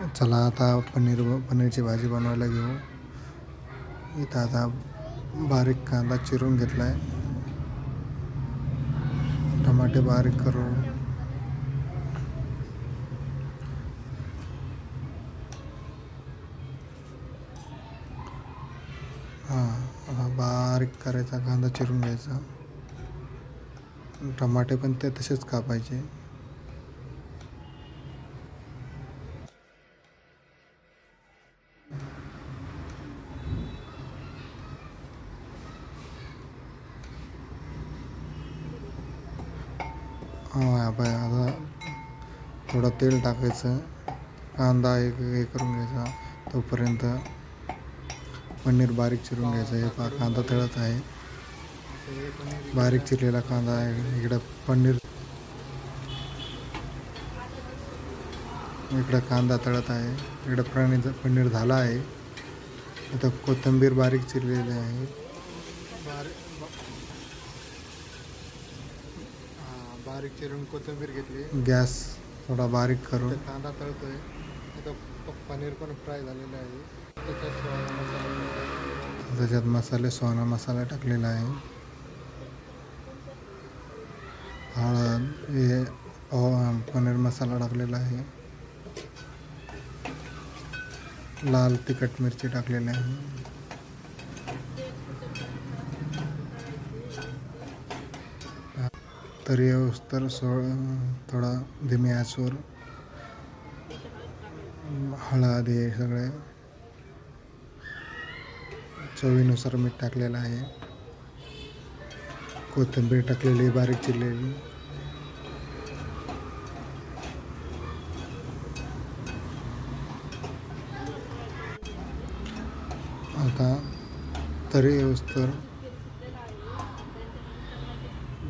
चला आता पनीरची भाजी बनवायला घेऊ. इथं आता बारीक कांदा चिरून घेतला आहे, टमाटे बारीक करू. आता बारीक करायचा, कांदा चिरून घ्यायचा, टमाटे पण ते तसेच कापायचे. आता थोडं तेल टाकायचं, कांदा हे करून घ्यायचा. तोपर्यंत पनीर बारीक चिरून घ्यायचं. हे कांदा तळत आहे, बारीक चिरलेला कांदा आहे. इकडं कांदा तळत आहे, इकडं पनीर झाला आहे. इथं कोथिंबीर बारीक चिरलेली आहे. बारीक चिरून कोथिंबीर घेतली. गॅस थोडा बारीक करून कांदा तळतोय. इथं पनीर पण फ्राय झालेलं आहे. त्याच्यात सोना मसाला टाकलेला आहे. हळद, हे पनीर मसाला टाकलेला आहे. लाल तिखट मिरची टाकलेली आहे. तरी तर थोडा धीमी आचेवर हळद, हे सगळे चवीनुसार मीठ टाकलेलं आहे. कोथिंबीर टाकलेली बारीक चिरलेली. आता तरी तर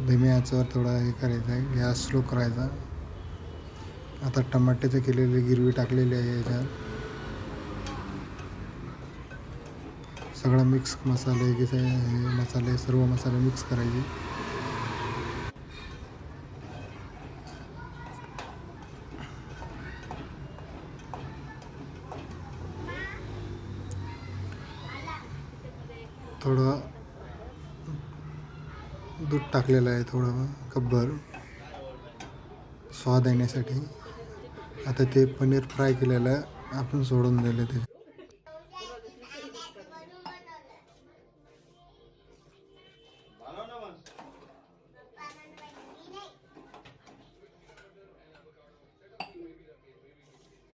धीमी आचेवर थोडा हे करायचा आहे, गॅस स्लो करायचा. आता टमाट्याची केलेली गिरवी टाकलेली आहे. याच्यात सगळा मिक्स मसाले सर्व मसाले मिक्स करायचे. थोडं दूध टाकलेलं आहे, थोडं कपभर स्वाद येण्यासाठी. आता ते पनीर फ्राय केलेलं आपण सोडून दिले ते.